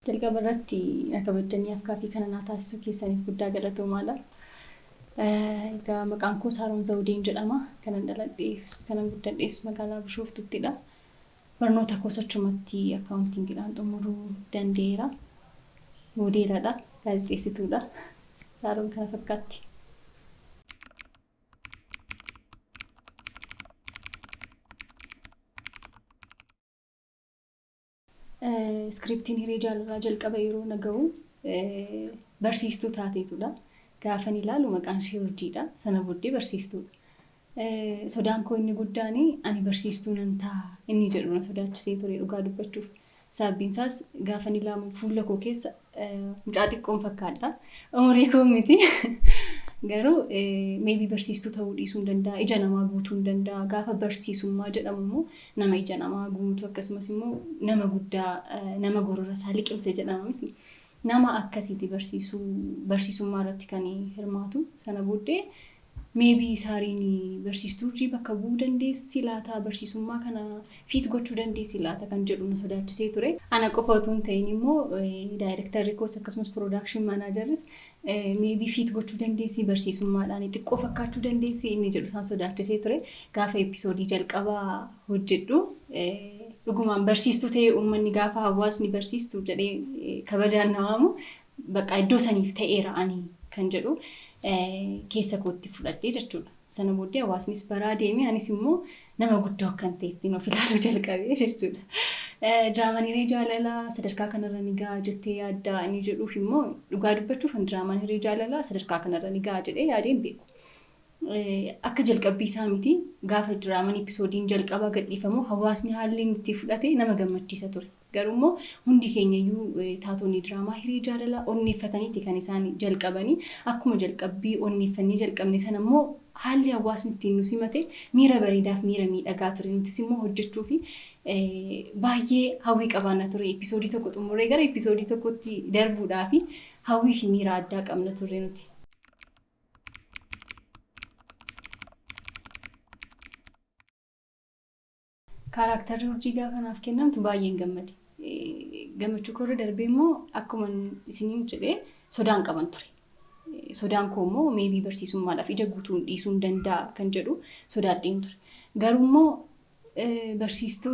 Jalqaba irratti akka bajjanii afkaafi kana naa taasisuu keessaniif guddaa galatoomaadha. Egaa maqaan koo Saaroon Zawudeen jedhama. Kanan dhaladheef kanan guddadhees magaalaa Bishooftuttidha. Barnoota koos achumatti akkaawuntiingiidhaan xumuruu danda'eera. Moodeeladha, gaazexeessituudha. Saaroon kana fakkaatti. Skriptiin hiree jaalalaa jalqaba yeroo naga'u barsiistuu taateetudha. Gaafan ilaalu maqaan ishee Urjiidha. Sana booddee barsiistuudha. Sodaan koo inni guddaan ani barsiistuu nan ta'a inni jedhu na sodaachisee ture dhugaa dubbachuuf. Sababbiin isaas gaafan ilaalu fuula koo keessa mucaa xiqqoon fakkaadha. Umurii koo miti. Garuu maybe barsiistuu ta'uu dhiisuu hin danda'a. Ija namaa guutuu hin danda'a. Gaafa barsiisummaa jedhamu immoo nama ija namaa guutuu akkasumas immoo nama guddaa nama gorora isaa liqimse jedhama miti. Nama akkasiiti barsiisummaa irratti kan hirmaatu. Sana booddee maybe saariin barsiistuu Urjii bakka bu'uu dandeessi laata barsiisummaa kana fiit gochuu dandeessi laata kan jedhu na sodaachisee ture. Ana qofa otoo hin ta'in immoo daayirektarri koos akkasumas piroodakshin maanaajaris maybe fiit gochuu dandeessi barsiisummaadhaan xiqqoo fakkaachuu dandeessi inni jedhu isaan sodaachisee ture. Gaafa episoodii jalqabaa hojjedhu dhugumaan barsiistuu ta'ee uummanni gaafa hawaasni barsiistuu jedhee kabajaan nawaamu bakka iddoo saniif ta'eera ani kan jedhu keessa kootti fudhadhee jechuudha. Sana booddee hawaasnis baraa deemee anis immoo nama guddoo akkan ta'etti of ilaaluu jalqabee jechuudha. Diraamaan hiree jaalalaa sadarkaa kanarra ni gahaa jettee yaaddaa inni jedhuuf immoo dhugaa dubbachuuf diraamaan hiree jaalalaa sadarkaa kanarra ni gahaa jedhee yaadeen beeku. Akka jalqabbii isaa miti gaafa diraamaan episoodiin jalqabaa gadhiifamu hawaasni haalli itti fudhate nama gammachiisa ture. Garuu immoo hundi keenyayyuu taatonni diraamaa hiree jaalalaa onneeffataniiti kan isaan jalqabanii akkuma jalqabbii onneeffannee jalqabne sana immoo haalli hawaasni ittiin nu simate miira bareedaaf miira miidhagaa ture. Nutis immoo hojjechuu fi baay'ee hawwii qabaanna ture. Episoodii tokko xumuree gara episoodii tokkotti darbuudhaa fi hawwii fi miira addaa qabna ture nuti. Kaaraaktarri Urjii gaafa naaf kennamtu baay'een gammade. Gammachuu koorra darbee immoo akkuma isiniin jedhee sodaan qaban ture. Sodaan koo immoo maybe barsiisummaadhaaf ija guutuun dhiisuu hin danda'a kan jedhu sodaadheen ture. Garuu immoo barsiistuu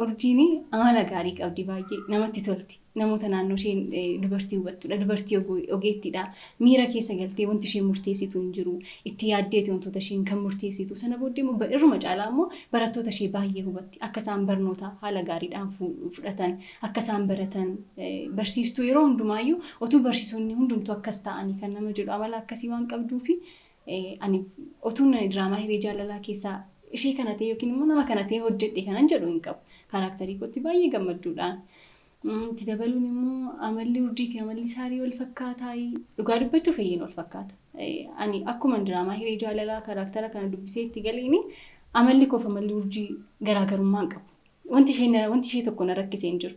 Urjiin amala gaarii qabdi baay'ee namatti tolti. Namoota naannoo isheen dubartii hubattudha. Dubartii ogeettiidha. Miira keessa galtee wanti isheen murteessitu hin jiru. Itti yaaddeeti wantoota isheen kan murteessitu. Sana booddee immoo irruma caalaa immoo barattoota ishee baay'ee hubatti. Akka isaan barnoota haala gaariidhaan fudhatan, akka isaan baratan barsiistuu yeroo hundumaayyuu otuu barsiisonni hundumtuu akkas ta'anii kan nama jedhu amala akkasii waan qabduufi ani otuun diraamaa hiree jaalalaa keessaa ishee kana ta'e yookiin immoo nama kana ta'e hojjedhe kanan jedhu hin qabu. Kaaraaktarii kootti baay'ee gammadduudhaan. Itti dabaluun immoo amalli Urjii fi amalli Saarii wal fakkaataa dhugaa dubbachuuf fayyeen wal fakkaata. Ani akkuma diraamaa hiree jaalalaa kaaraaktara kana dubbisee itti galeeni amalli koof amalli Urjii garaagarummaa hin qabu. Wanti ishee tokko na rakkisee hin jiru.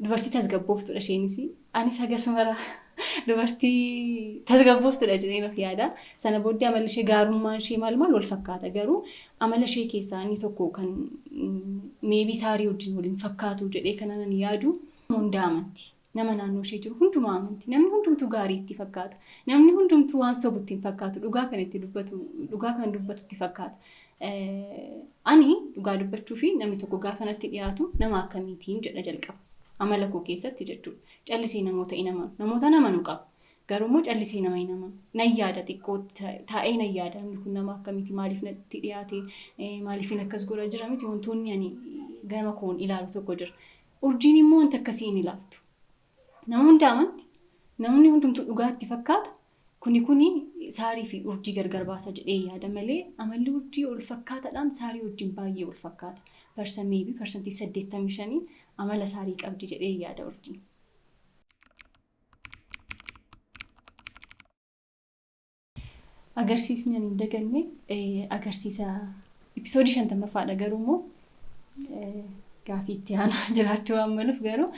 Dubartii tasgabbooftuudha isheenis. Anis akkasuma dubartii tasgabbooftuudha jedheen of yaada. Sana booddee amalli ishee gaarummaan ishee maal wal fakkaata garuu amala ishee keessaa inni tokko kan maybe Saarii wajjin waliin fakkaatu jedhee kana nan yaadu. Hunda amanti. Nama naannoo ishee jiru hundumaa amanti. Namni hundumtuu gaarii itti fakkaata. Namni hundumtuu waan sobutti hin fakkaatu. Dhugaa kan dubbatu itti fakkaata. Ani dhugaa dubbachuu fi namni tokko gaafa natti dhiyaatu nama akkamiitiin jedha jalqaba. Amala koo keessatti jechuudha. Callisee namoota hin amanu. Namoota namanuu qabu. Garuu immoo callisee nama hin amanu. Nan yaada xiqqoo taa'ee nan yaada. Namni kun nama akkamiiti maaliif natti dhiyaate maaliifin akkas godha jira miti wantoonni ani gama koon ilaalu tokko jira. Urjiin immoo wanta akkasii hin ilaaltu. Nama hunda amanti. Namni hundumtuu dhugaatti fakkaata. Kuni Saarii fi Urjii gargar baasa jedhee yaada malee amalli Urjii wal fakkaataadhaan Saarii wajjin baay'ee wal fakkaata. Parsantii 85 amala Saarii qabdi jedhee yaada Urjii. Agarsiisni ani hin daganne agarsiisa episoodii 50ffaadha garuu immoo gaafii itti aanaa jiraachuu waan maluuf garuu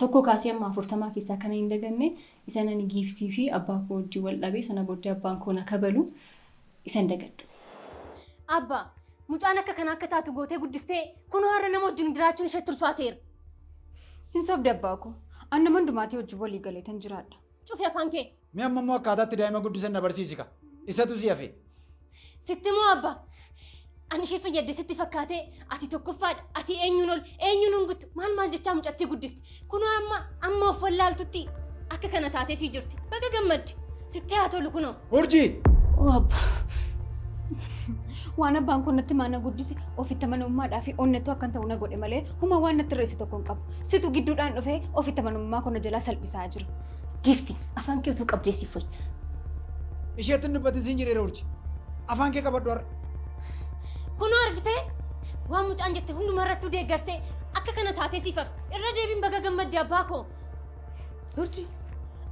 tokko kaasee amma 40 keessaa kan hin daganne isa nani giiftii fi abbaa koo wajjin wal dhabee sana booddee abbaan koo na kabalu isa hin dagadhu. Abbaa mucaan akka kana akka taatu gootee guddistee kunoo har'a nama wajjin jiraachuun ishee ulfaateera. Hin sobde abbaa koo. Anna mandumaatee wajjin walii galee tan jiraadha. Cufi afaan kee. Mi amma immoo akkaataatti daa'ima guddisan na barsiisika. Isatu si hafe. Sitti moo abbaa? Ani ishee fayyadde sitti fakkaatee ati tokkoffaadha. Ati eenyuun hunguttu maal jechaa mucattii guddisti. Kunoo amma of wallaaltutti akka kana taatee sii jirti. Baga gammaddi. Sitti haa tolu kunoo. Urjii! Oo abbaa. Waan abbaan kun natti maana guddise ofitti amanamummaadhaa fi onnettuu akkan ta'u na godhe malee huma waan natti reesse tokko hin qabu. Situ gidduudhaan dhufee ofitti amanamummaa kana jalaa salphisaa jira. Gifti afaan kee utuu qabdeessiif fa'i. Isheetti dubbatin siin jedheera Urjii. Afaan kee qabadhu har'a. Kunoo argitee waan mucaan jette hundumarrattuu deeggartee akka kana taatee siif hafte. Irra deebiin baga gammadde abbaa koo. Urjii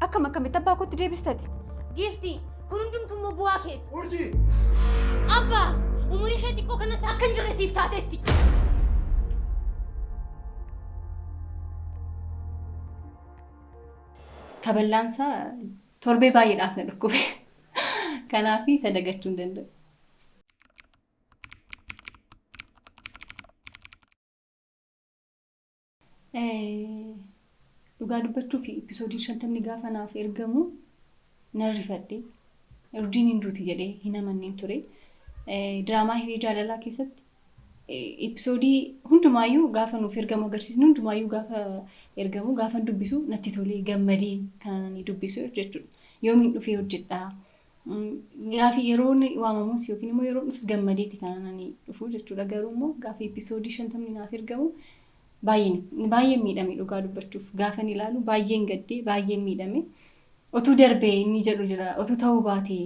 akkamitti abbaa kootti deebistati? Gifti kun hundumtuu immoo bu'aa keeti. Urjii! Abbaa umurii ishee xiqqoo kanatti akka hin jirre siif taateetti. Kaballaansaa torbee baay'eedhaaf na dhukkube. Kanaaf isa dagachuu hin danda'u. Dhugaa dubbachuu fi episoodii 50 gaafa naaf ergamu nan rifadhe. Urjiin hinduuti jedhee hin amanneen ture. Diraamaa hiree jaalalaa keessatti episoodii hundumaayyuu gaafa nuuf ergamu agarsiisni hundumaayyuu gaafa ergamu gaafa dubbisu natti tolee gammadee kan dubbisu jechuudha. Yoomiin dhufee hojjedhaa. Gaafi yeroon waamamus yookiin immoo yeroon dhufus gammadeeti kan dhufu jechuudha. Garuu immoo gaafa episoodii 50 naaf ergamu baay'een miidhame dhugaa dubbachuuf gaafan ilaalu baay'een gaddee baay'een miidhame otuu darbee inni jedhu jira otuu ta'uu baatee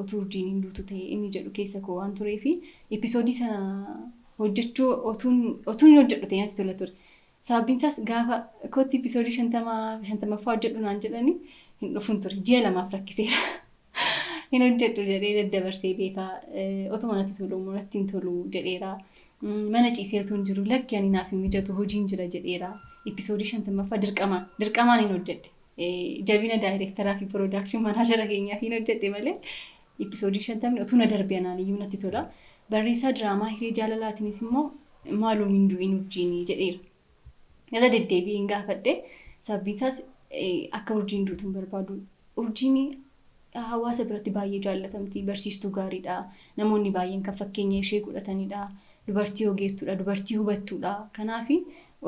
otuu urjiin hinduutu ta'e inni jedhu keessa koo waan turee fi episoodii sana hojjechuu otuun hojjedhu ta'e natti tola ture. Sababbiin isaas gaafa kootti episoodii 50ffaa hojjedhu naan jedhanii hin dhufun ture ji'a 2 rakkiseera. Hin hojjedhu jedhee daddabarsee beekaa otuma natti tolu natti hin tolu jedheera. Mana ciisee otoo hin jiru lakki ani naaf hin mijatu hojiin jira jedheera. Episoodii 50ffaa dirqamaan hin hojjedhe. Jabina daayirektaraa fi piroodakshin manaajara keenyaa hin hojjedhe malee episoodii 50 otoo na darbee anaan iyyuu natti tola. Barreessaa diraamaa hiree jaalalaatiinis immoo maaloo hin du'in urjiin jedheera. Irra deddeebi'ee hin gaafadhe. Sababbiin isaas akka urjiin duutu hin barbaadu. Urjiin hawaasa biratti baay'ee jaallatamti. Barsiistuu gaariidha. Namoonni baay'een kan fakkeenya ishee godhatanidha. Dubartii ogeettuudha, dubartii hubattuudha. Kanaaf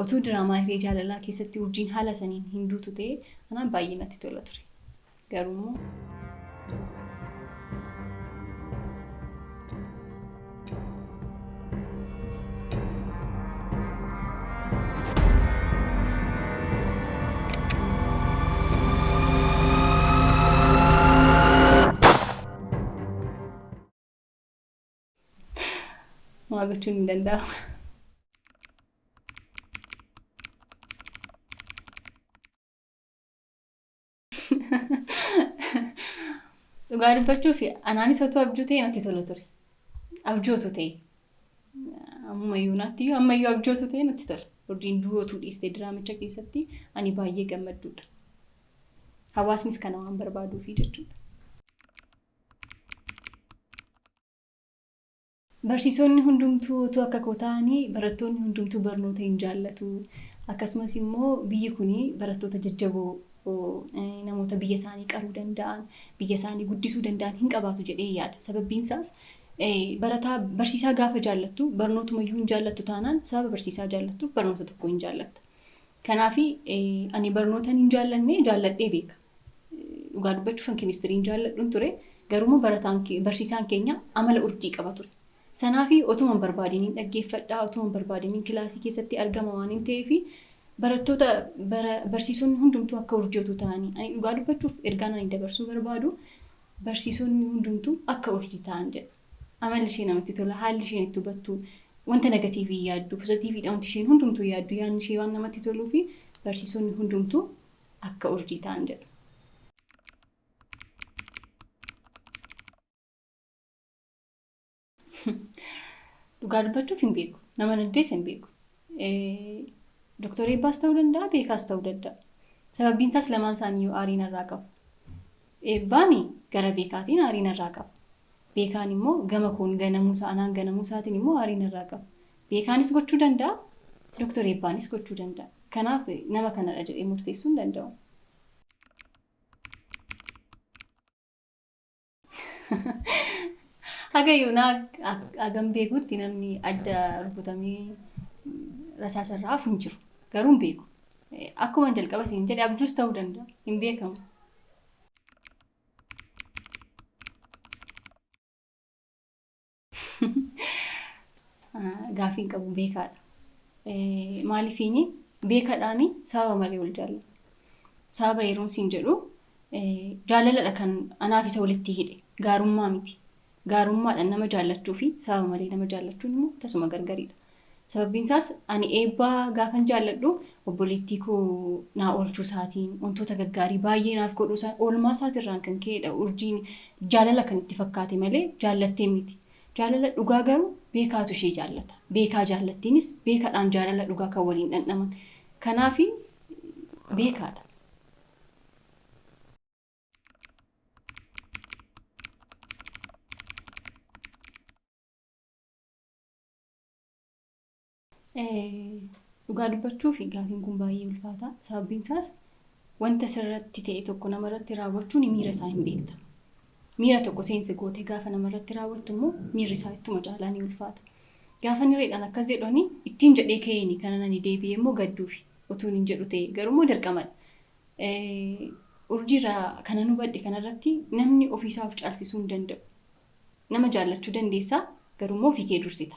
otuu diraamaa hiree jaalalaa keessatti urjiin haala saniin hinduutu ta'e kanaan baay'ee natti tola ture. Garuu immoo waa gochuun hin danda'amu. Dhugaa dubbachuuf anaanis otoo abjuu ta'e natti tola ture. Abjootu ta'e. Ammayyuu abjootu ta'e natti tola. Urjiin du'ootuu dhiistee diraamicha keessatti ani baay'ee gammadduudha. Hawaasnis kana waan barbaaduufi jechuudha. Barsiisonni hundumtuu otoo akka koo ta'anii barattoonni hundumtuu barnoota hin jaallatu. Akkasumas immoo biyyi kuni barattoota jajjaboo namoota biyya isaanii qaruu danda'an, biyya isaanii guddisuu danda'an hin qabaatu jedhee yaada. Sababbiin isaas barsiisaa gaafa jaallattu barnootumayyuu hin jaallattu taanaan sababa barsiisaa jaallattuuf barnoota tokko hin jaallatta. Kanaaf ani barnootaan hin jaallanne jaalladhee beeka. Dhugaa dubbachuuf keemistirii hin jaalladhuun ture. Garuu barsiisaan keenya amala urjii qaba ture. Sanaafi otuma barbaadiniin dhaggeeffadhaa otuma barbaadiniin kilaasii keessatti argama waan hin ta'eef barattoota barsiisonni hundumtuu akka urjootu ta'anii ani dhugaa dubbachuuf ergaan ani dabarsuu barbaadu barsiisonni hundumtuu akka urjii ta'an jedha. Amalli ishee namatti tola, haalli isheen itti hubattu, wanta negatiivii yaaddu, pozitiiviidha wanti isheen hundumtuu yaaddu, yaadni ishee waan namatti toluu fi barsiisonni hundumtuu akka urjii ta'an jedha. Dhugaa dubbachuuf hin beeku. Nama naddees hin beeku. Doktor Eebbaas ta'uu danda'a, beekaas ta'uu danda'a. Sababbiin isaas lamaan isaanii aarii narraa qabu. Eebbaan gara beekaatiin aarii narraa qaba. Beekaan immoo gama koon ganamuusaatiin immoo aarii narraa qaba. Beekaanis gochuu danda'a, Doktor Eebbaanis gochuu danda'a. Kanaaf nama kanadha jedhee murteessuu hin danda'u. Hagayyuu hagam beekutti namni adda rukutamee rasaasarraa hafu hin jiru. Garuu hin beeku. Akkuma jalqaba siin jedhe abjuus ta'uu danda'a. Hin beekamu. Gaafiin qabu beekaadha. Maaliifiini beekaadhaani sababa malee wal jaallatu. Sababa yeroon siin jedhu jaalaladha kan anaaf isa walitti hidhe. Gaarummaa miti. Gaarummaadhaan nama jaallachuu fi sababa malee nama jaallachuun immoo tasuma gargariidha. Sababbiin isaas ani eebbaa gaafan jaalladhu obboleettii koo naa oolchuu isaatiin wantoota gaggaarii baay'ee naaf godhuu isaa oolmaa isaatirraan kan ka'edha. Urjiin jaalala kan itti fakkaate malee jaallattee miti. Jaalala dhugaa garuu beekaatu ishee jaallata. Beekaa jaallattiinis beekaadhaan jaalala dhugaa kan waliin dhandhaman. Kanaafi beekaadha. Dhugaa dubbachuu fi gaafiin kun baay'ee ulfaata. Sababbiin isaas wanta sirratti ta'e tokko namarratti raawwachuun miira isaa hin beekta. Miira tokko seensi goote gaafa namarratti raawwattu immoo miirri isaa ittuma caalaa ni ulfaata. Gaafa nireedhaan akkas jedhanii ittiin jedhee ka'eeni kana ani deebi'ee immoo gadduufi utuun hin jedhu ta'e garuu immoo dirqamadha. Urjiirraa kana nu badhe kanarratti namni ofiisaaf caalsisuu hin danda'u. Nama jaallachuu dandeessaa garuu immoo ofii kee dursita.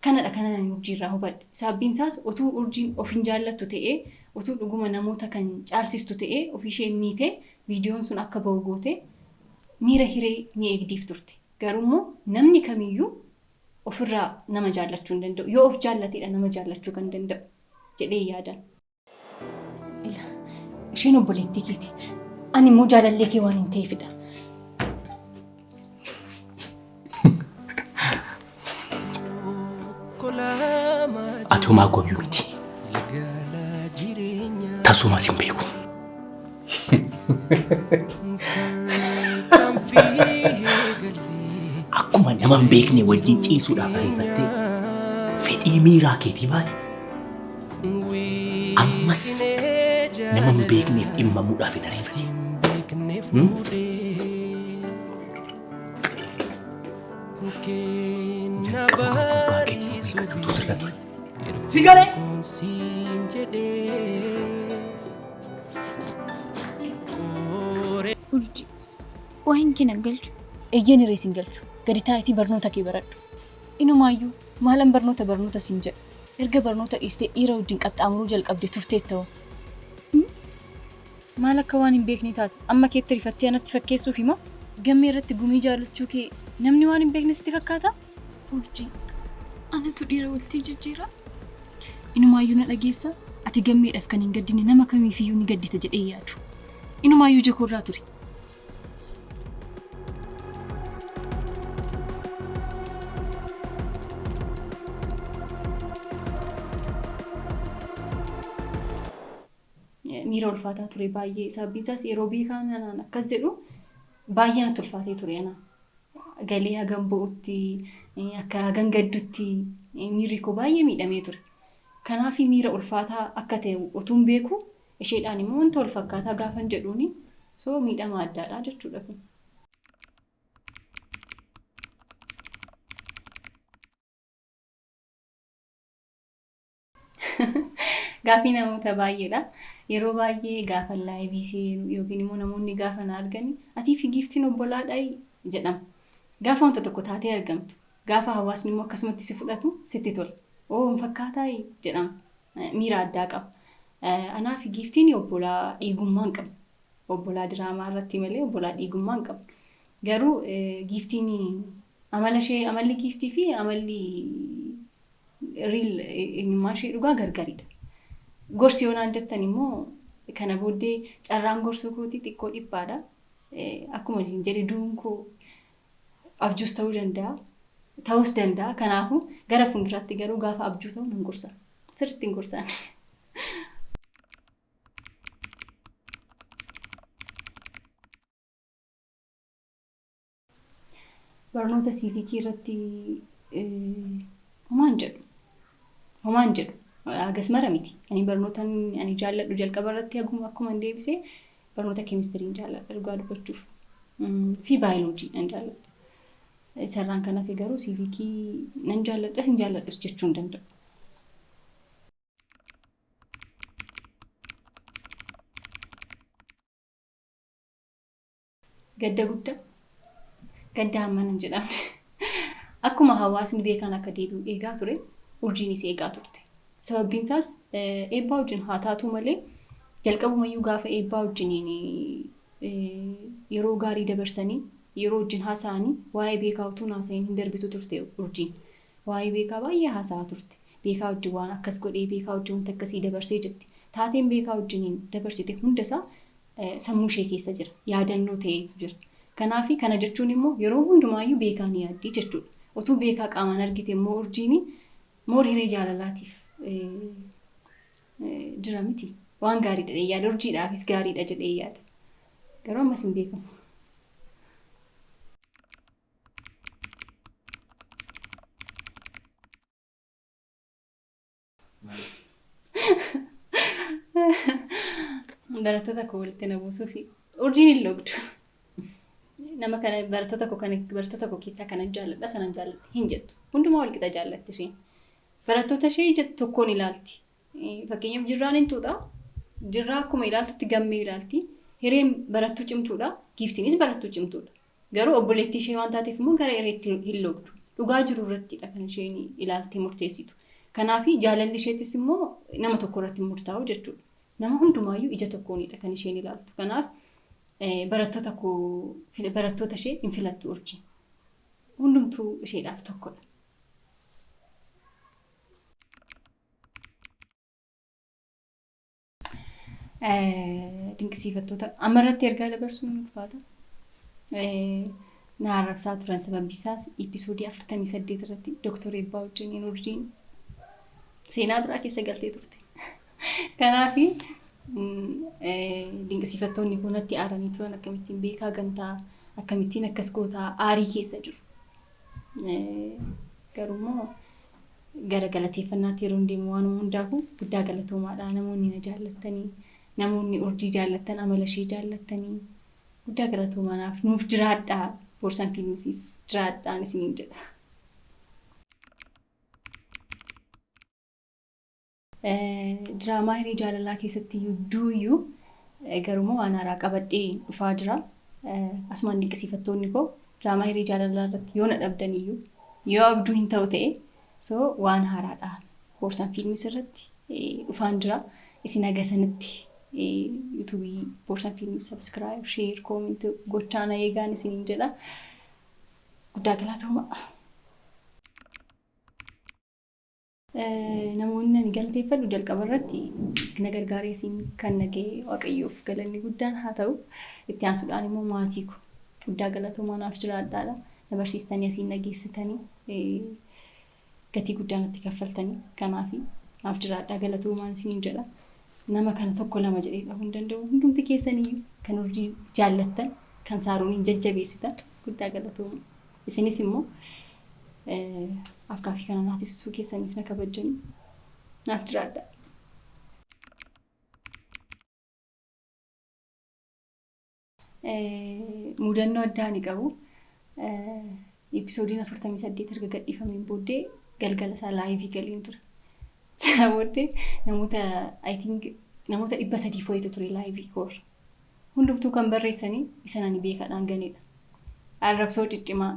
Kanadha kana ani urjiirraa hubadhe. Sababbiin isaas utuu urjiin ofiin jaallattu ta'ee utuu dhuguma namoota kan caalsistu ta'ee ofiishee miitee viidiyoon sun akka ba'u goote miira hiree ni eegdiif turte. Garuu immoo namni kamiyyuu ofirraa nama jaallachuu hin danda'u. Yoo of jaallateedha nama jaallachuu kan danda'u jedhee yaadan. Isheen obboleettii keeti. Ani immoo jaalallee kee waan hin ta'eefidha. Atumaa goyyuu miti. Tasumas hin beeku. Akkuma nama hin beekne wajjin ciisuudhaaf ariifattee fedhii miiraa keetii baate. Ammas nama hin beekneef dhimmamuudhaaf hin ariifate. Jalqaba gubbaa keetii hiikachuutu sirra ture. Sigare! Urjii, waan kee nan galchu. Eeyyeen hiree siin galchu. Gadi taa'itii barnoota kee baradhu. Inumaayyuu maalan barnoota siin jedha. Erga barnoota dhiistee dhiira wajjin qaxxaamuruu jalqabde turteet ta'u. Maal akka waan hin beekne taate amma keetti rifattee anatti fakkeessuuf himaa? Gammee irratti gumii jaallachuu kee namni waan hin beekne sitti fakkaata? Urjii, anatu dhiira waltii jijjiira. Inumaayyuu na dhageessa. Ati gammeedhaaf kan hin gaddine nama kamiifiyyuu ni gaddita jedhee yaadu. Inumaayyuu jekoorraa ture. Miira ulfaataa ture baay'ee. Sababbiin isaas yeroo beekaan anaan akkas jedhu baay'ee natti ulfaatee ture anaan. Galee hagam bo'utti akka hagam gaddutti miirri koo baay'ee miidhamee ture. Kanaaf miira ulfaataa akka ta'e utuun beeku isheedhaan immoo wanta wal fakkaataa gaafan jedhuuni soo miidhama addaadha jechuudha kun. Gaafii namoota baay'eedha. Yeroo baay'ee gaafa laayivii seenu yookiin immoo namoonni gaafa na argani atii fi giiftiin obbolaadhaa jedhama. Gaafa wanta tokko taatee argamtu. Gaafa hawaasni immoo akkasumatti si fudhatu sitti tola. Oo hin fakkaataa jedhama. Miira addaa qaba. Anaaf giiftiin obbolaa dhiigummaa hin qabu. Obbolaa diraamaa irratti malee obbolaa dhiigummaa hin qabu. Garuu giiftiin amalli giiftii fi amalli riil eenyummaa ishee dhugaa gargaridha. Gorsi yoo naan jettan immoo kana booddee carraan gorsuu kooti xiqqoo dhiphaadha. Akkuma hin jedhe duun koo abjuus ta'uu danda'a. Ta'uus danda'a. Kanaafuu gara fuulduraatti garuu gaafa abjuu ta'u nan gorsa. Sirriitti hin gorsaan. Barnoota siivikii irratti homaan jedhu. Agas mara miti. Ani barnoota ani jaalladhu jalqaba irratti akkuma deebisee barnoota keemistiriin jaalladha dhugaa dubbachuuf. Fi baayoloojii nan jaalladha. Sarraan kanaaf garuu siivikii nan jaalladha sin jaalladhus jechuu hin danda'u. Gadda guddaa. Gadda hamma nan jedhamne. Akkuma hawaasni beekan akka deebi'u eegaa ture, urjiinis eegaa turte. Sababbiin isaas eebbaa wajjin haa taatu malee jalqabumayyuu gaafa eebbaa wajjiniin yeroo gaarii dabarsanii yeroo wajjin haasa'anii waa'ee beekaa utuu haasa'in hin darbitu turte urjiin. Waa'ee beekaa baay'ee haasa'aa turte. Beekaa wajjin waan akkas godhee beekaa wajjin wanta akkasii dabarsee jirti. Taateen beekaa wajjiniin dabarsite hundasaa sammuu ishee keessa jira. Yaadannoo ta'eetu jira. Kanaafi kana jechuun immoo yeroo hundumaayyuu beekaa ni yaaddii jechuudha. Otuu beekaa qaamaan argite immoo urjiin moor hiree jaalalaatiif jira miti. Waan gaariidha jedhee yaada. Urjiidhaafis gaariidha jedhee yaada. Garuu ammas hin beekamu. Barattoota koo walitti na buusuufi urjiin hin logdu. Nama kana barattoota koo keessaa kanan jaalladha sanan jaalladha hin jettu. Hundumaa wal qixa jaallatti isheen. Barattoota ishee jettu tokkoon ilaalti. Fakkeenyaaf jirraan hin tuudha. Jirraa akkuma ilaaltutti gammee ilaalti. Hireen barattuu cimtuudha. Giiftiinis barattuu cimtuudha. Garuu obboleettii ishee waan taateef immoo gara hireetti hin logdu. Dhugaa jiru irrattidha kan isheen ilaaltee murteessitu. Kanaafi jaalalli isheettis immoo nama tokko irratti murtaa'u jechuudha. Nama hundumaayyuu ija tokkoonidha kan isheen ilaaltu. Kanaaf barattoota ishee hin filattu urjiin. Hundumtuu isheedhaaf tokkodha. Dinqisiifattoota ammarratti ergaa dabarsuun ulfaata. Na arrabsaa turan sababni isaas episoodii 48 irratti Dr. Eebbaa wajjin urjiin seenaa biraa keessa galtee turte. Kanaafi dinqisiifattoonni kun natti aaranii turan akkamittiin beekaa gantaa akkamittiin akkas gootaa aarii keessa jiru. Garuummoo gara galateeffannaatti yeroo deemu waan hundaafuu guddaa galatoomaadha. Namoonni na jaallattanii namoonni urjii jaallattan amala ishee jaallattanii guddaa galatoomaanaaf nuuf jiraadhaa Borsan Fiilmisiif jiraadhaan isiniin jedha. Diraamaa hiree jaalalaa keessatti duuyyuu garuummoo waan haaraa qabadhee dhufaa jira. Asumaan dinqisiifattoonni koo diraamaa hiree jaalalaa irratti yoo na dhabdaniyyuu yoo abduu hin ta'u ta'e waan haaraadhaan Borsan Fiilmis irratti dhufaan jira. Isin agasanitti yuutuubii Borsan Fiilmis sabskiraayib, sheer, kooment gochaan eegaan isiniin jedha. Guddaa galatooma. Namoonni ani galateeffadhu jalqaba irratti na gargaaree isin kan nagee waaqayyoof galanni guddaan haa ta'u. Itti aansuudhaan immoo maatii koo guddaa galatoomaa naaf jiraadhaadha. Na barsiistanii asiin nageessitanii gatii guddaa natti kaffaltanii kanaafi naaf jiraadhaa galatoomaan isiniin jedha. Nama kana tokko lama jedhee dhabuu hin danda'u. Hundumti keessanii kan urjii jaallattan kan saarooniin jajjabeessitan guddaa galatooma. Isinis immoo afkaafi kana naatisuu keessaniif na kabajjanii naaf jiraadhaa. Mudannoo addaa ni qabu. Episoodiin 48 erga gadhiifameen booddee galgala isaa laayivii galiin ture. Sana booddee namoota 300 fo'iitu ture laayivii koorra. Hundumtuu kan barreessanii isa nani beekaadhaan ganedha. Arrabsoo ciccimaa,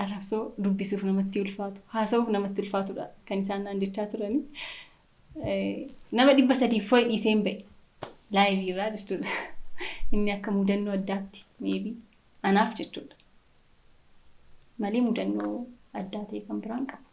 arrabsoo dubbisuuf namatti ulfaatu, haasa'uuf namatti ulfaatudha kan isaan naan jechaa turanii. Nama 300 fo'i dhiisee hin ba'e laayivii irraa jechuudha. Inni akka mudannoo addaatti maybe anaaf jechuudha. Malee mudannoo addaa ta'e kan biraan qabu.